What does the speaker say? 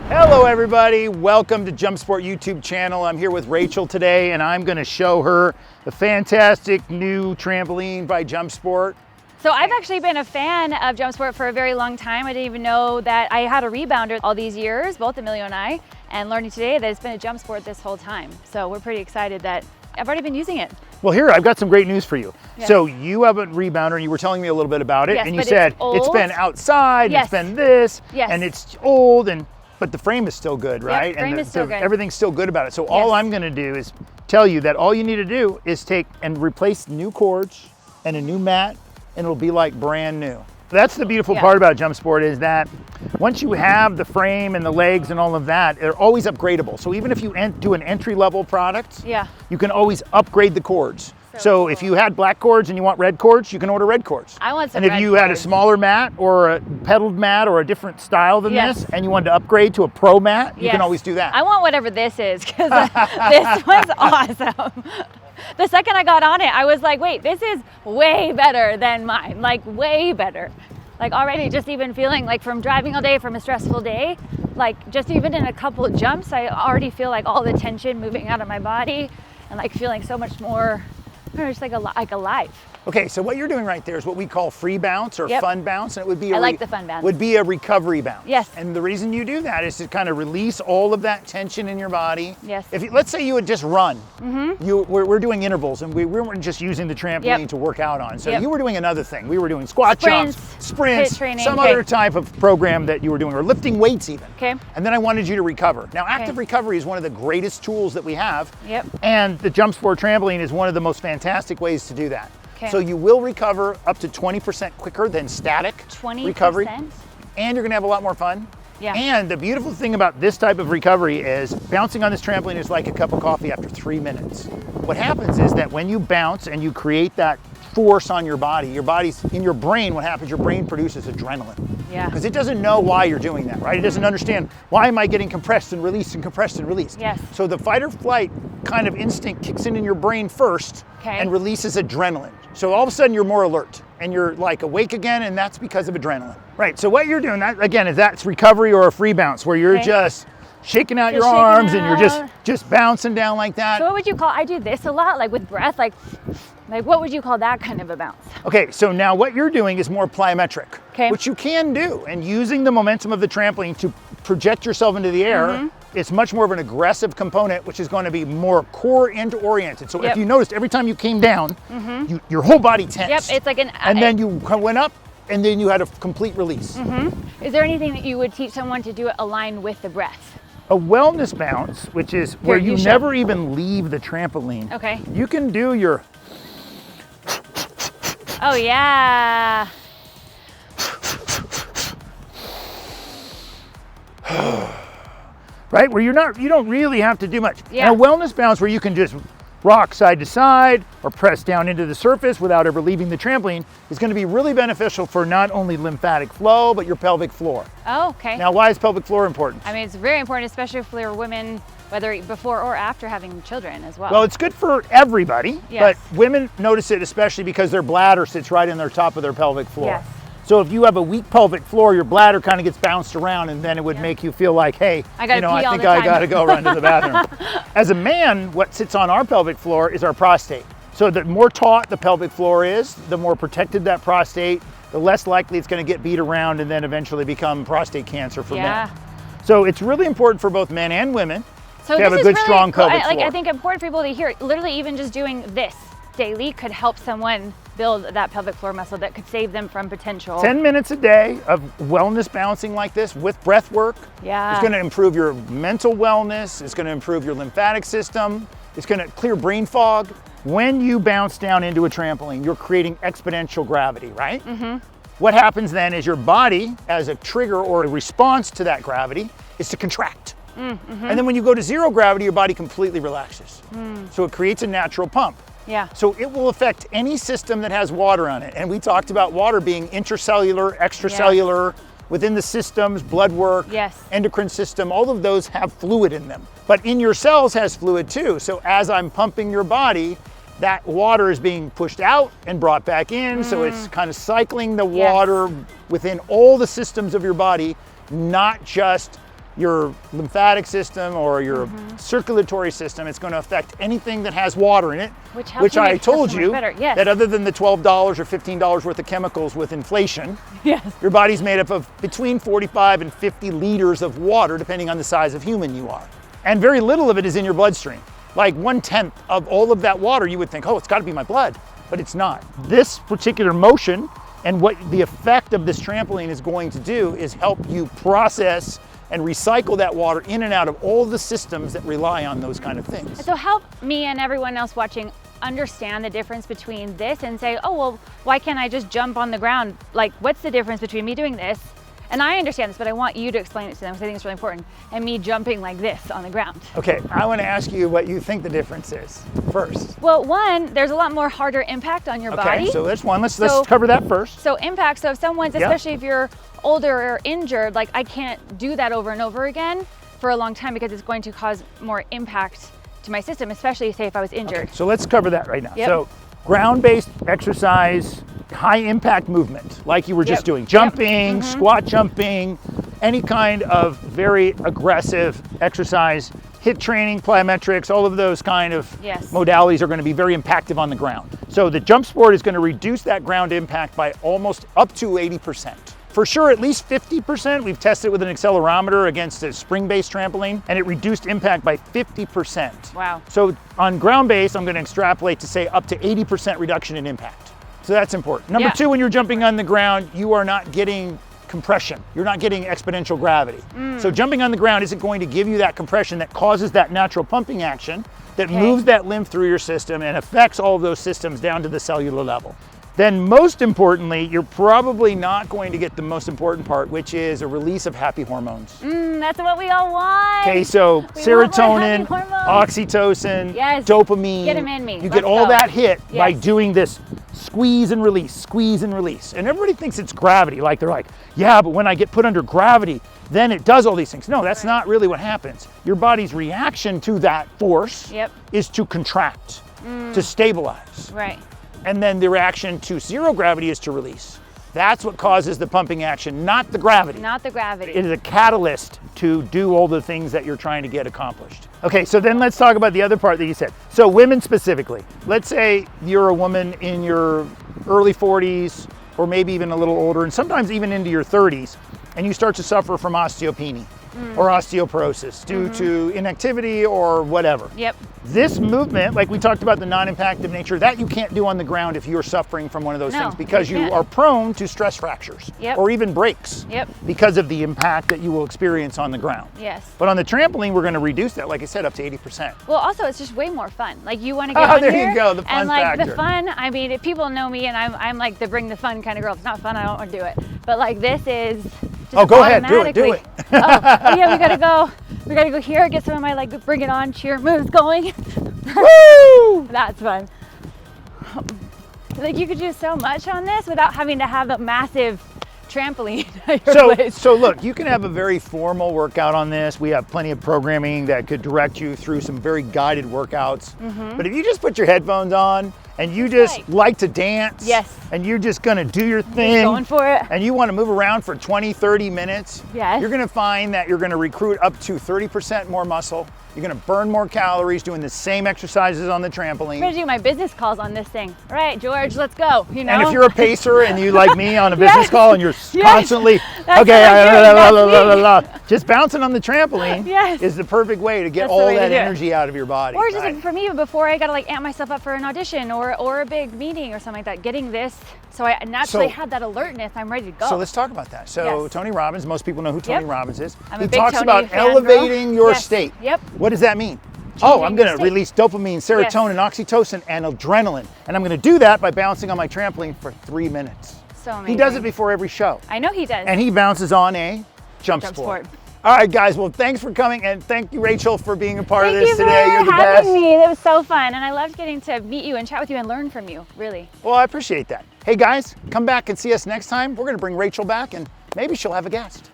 Hello everybody, welcome to JumpSport YouTube channel. I'm here with Rachel today and I'm gonna show her the fantastic new trampoline by JumpSport. So I've actually been a fan of JumpSport for a very long time. I didn't even know that I had a rebounder all these years, both Emilio and I, and learning today that it's been a JumpSport this whole time. So we're pretty excited that I've already been using it. Well here, I've got some great news for you. Yes. So you have a rebounder and you were telling me a little bit about it, Yes, and you but said it's been outside, Yes. it's been this, Yes. and it's old, but the frame is still good, right? Yep, frame is still good. Everything's still good about it. So all I'm gonna do is tell you that all you need to do is take and replace new cords and a new mat, and it'll be like brand new. That's the beautiful part about JumpSport, is that once you have the frame and the legs and all of that, they're always upgradable. So even if you do an entry-level product, you can always upgrade the cords. So cool. if you had black cords and you want red cords, you can order red cords. I want some And if red you had a cords. smaller mat or a pedaled mat or a different style than this, and you wanted to upgrade to a pro mat, you can always do that. I want whatever this is, because this one's awesome. The second I got on it, I was like, wait, this is way better than mine, like way better. Like already just even feeling like from driving all day, from a stressful day, like just even in a couple of jumps, I already feel like all the tension moving out of my body and like feeling so much more, I don't know, just like alive. Okay, so what you're doing right there is what we call free bounce or fun bounce, and it would be I like the fun bounce. Would be a recovery bounce. Yes. And the reason you do that is to kind of release all of that tension in your body. Yes. If you, let's say you had just run, we're doing intervals, and we weren't just using the trampoline to work out on. So you were doing another thing. We were doing squat jumps, sprints, HIIT training, some other type of program that you were doing, or lifting weights even. Okay. And then I wanted you to recover. Now, active recovery is one of the greatest tools that we have. Yep. And the JumpSport trampoline is one of the most fantastic ways to do that. Okay. So you will recover up to 20% quicker than static 20%? recovery. And you're gonna have a lot more fun. Yeah. And the beautiful thing about this type of recovery is bouncing on this trampoline is like a cup of coffee after 3 minutes. What happens is that when you bounce and you create that force on your body's in your brain, what happens, your brain produces adrenaline. Yeah. Because it doesn't know why you're doing that, right? It doesn't understand, why am I getting compressed and released and compressed and released? Yes. So the fight or flight kind of instinct kicks in your brain first and releases adrenaline. So all of a sudden you're more alert and you're like awake again, and that's because of adrenaline. Right, so what you're doing, that again, is that's recovery or a free bounce, where you're just shaking out your arms and you're just bouncing down like that. So what would you call, I do this a lot, like with breath, like what would you call that kind of a bounce? Okay, so now what you're doing is more plyometric, which you can do, and using the momentum of the trampoline to project yourself into the air, it's much more of an aggressive component, which is going to be more core end oriented. So if you noticed, every time you came down, your whole body tensed. Yep, it's like and then you went up, and then you had a complete release. Is there anything that you would teach someone to do it aligned with the breath? A wellness bounce, which is where you never even leave the trampoline. Okay. You can do your... Oh yeah. Right, where you don't really have to do much. Yeah. And a wellness bounce where you can just rock side to side or press down into the surface without ever leaving the trampoline is going to be really beneficial for not only lymphatic flow, but your pelvic floor. Oh, okay. Now, why is pelvic floor important? I mean, it's very important, especially for women, whether before or after having children as well. Well, it's good for everybody, Yes. but women notice it especially because their bladder sits right in their top of their pelvic floor. Yes. So if you have a weak pelvic floor, your bladder kind of gets bounced around, and then it would make you feel like, hey, I think I got to go run to the bathroom. As a man, what sits on our pelvic floor is our prostate. So the more taut the pelvic floor is, the more protected that prostate, the less likely it's going to get beat around and then eventually become prostate cancer for men. So it's really important for both men and women to have a good, strong pelvic floor. I think important for people to hear, literally even just doing this daily could help someone build that pelvic floor muscle that could save them from potential. 10 minutes a day of wellness bouncing like this with breath work is going to improve your mental wellness, it's going to improve your lymphatic system, it's going to clear brain fog. When you bounce down into a trampoline, you're creating exponential gravity, right? What happens then is your body, as a trigger or a response to that gravity, is to contract. And then when you go to zero gravity, your body completely relaxes. So it creates a natural pump. Yeah. So it will affect any system that has water on it. And we talked about water being intracellular, extracellular, within the systems, blood work, endocrine system, all of those have fluid in them. But in your cells has fluid too. So as I'm pumping your body, that water is being pushed out and brought back in. So it's kind of cycling the water within all the systems of your body, not just your lymphatic system or your circulatory system. It's going to affect anything that has water in it, which I told you that other than the $12 or $15 worth of chemicals with inflation, your body's made up of between 45 and 50 liters of water, depending on the size of human you are. And very little of it is in your bloodstream. Like 1/10 of all of that water, you would think, oh, it's got to be my blood, but it's not. This particular motion and what the effect of this trampoline is going to do is help you process and recycle that water in and out of all the systems that rely on those kind of things. So help me and everyone else watching understand the difference between this and say, oh, well, why can't I just jump on the ground? Like, what's the difference between me doing this? And I understand this, but I want you to explain it to them because I think it's really important. And me jumping like this on the ground. Okay, I want to ask you what you think the difference is first. Well, one, there's a lot more harder impact on your body. Okay, so that's one. Let's cover that first. So impact, so if someone's, especially if you're older or injured, like I can't do that over and over again for a long time because it's going to cause more impact to my system, especially say if I was injured. Okay, so let's cover that right now. So ground-based exercise, high impact movement, like you were just doing, jumping, squat jumping, any kind of very aggressive exercise, HIIT training, plyometrics, all of those kind of modalities are going to be very impactful on the ground. So the JumpSport is going to reduce that ground impact by almost up to 80%. For sure, at least 50%. We've tested with an accelerometer against a spring-based trampoline, and it reduced impact by 50%. Wow. So on ground-based, I'm going to extrapolate to say up to 80% reduction in impact. So that's important. Number two, when you're jumping on the ground, you are not getting compression. You're not getting exponential gravity. So jumping on the ground isn't going to give you that compression that causes that natural pumping action that moves that lymph through your system and affects all of those systems down to the cellular level. Then most importantly, you're probably not going to get the most important part, which is a release of happy hormones. That's what we all want. Okay, so serotonin, oxytocin, dopamine. Get them in me. You get all that hit by doing this squeeze and release, squeeze and release. And everybody thinks it's gravity. Like they're like, yeah, but when I get put under gravity, then it does all these things. No, that's not really what happens. Your body's reaction to that force is to contract, to stabilize. Right. And then the reaction to zero gravity is to release. That's what causes the pumping action, not the gravity. Not the gravity. It is a catalyst to do all the things that you're trying to get accomplished. Okay, so then let's talk about the other part that you said. So women specifically, let's say you're a woman in your early 40s or maybe even a little older and sometimes even into your 30s, and you start to suffer from osteopenia or osteoporosis due to inactivity or whatever. This movement, like we talked about the non-impactive nature, that you can't do on the ground if you're suffering from one of those things because you are prone to stress fractures or even breaks because of the impact that you will experience on the ground. But on the trampoline, we're going to reduce that, like I said, up to 80%. Well, also it's just way more fun. Like you want to get on there here, you go, the fun and like factor. the fun, I mean, if people know me and I'm like the bring the fun kind of girl. If it's not fun, I don't want to do it. But like this is just go ahead, do it. Yeah, we gotta go here, get some of my like bring it on cheer moves going. Woo! That's fun. Like you could do so much on this without having to have a massive trampoline at your place. So look, you can have a very formal workout on this. We have plenty of programming that could direct you through some very guided workouts. But if you just put your headphones on and you just like to dance, and you're just gonna do your thing, just going for it, and you wanna move around for 20, 30 minutes, you're gonna find that you're gonna recruit up to 30% more muscle. You're gonna burn more calories doing the same exercises on the trampoline. I'm gonna do my business calls on this thing. All right, George, let's go, you know? And if you're a pacer and you like me on a business call and you're constantly, just bouncing on the trampoline is the perfect way to get all that energy out of your body. Or just like for me, before I gotta like amp myself up for an audition or a big meeting or something like that, getting this, so I naturally have that alertness, I'm ready to go. So let's talk about that. So Tony Robbins, most people know who Tony Robbins is. I'm he talks about elevating your state. What does that mean? I'm going to release dopamine, serotonin, oxytocin, and adrenaline. And I'm going to do that by bouncing on my trampoline for 3 minutes. So amazing. He does it before every show. I know he does. And he bounces on a JumpSport. All right, guys. Well, thanks for coming. And thank you, Rachel, for being a part of this today. You're the best. Thank you for having me. It was so fun. And I loved getting to meet you and chat with you and learn from you, really. Well, I appreciate that. Hey, guys, come back and see us next time. We're going to bring Rachel back, and maybe she'll have a guest.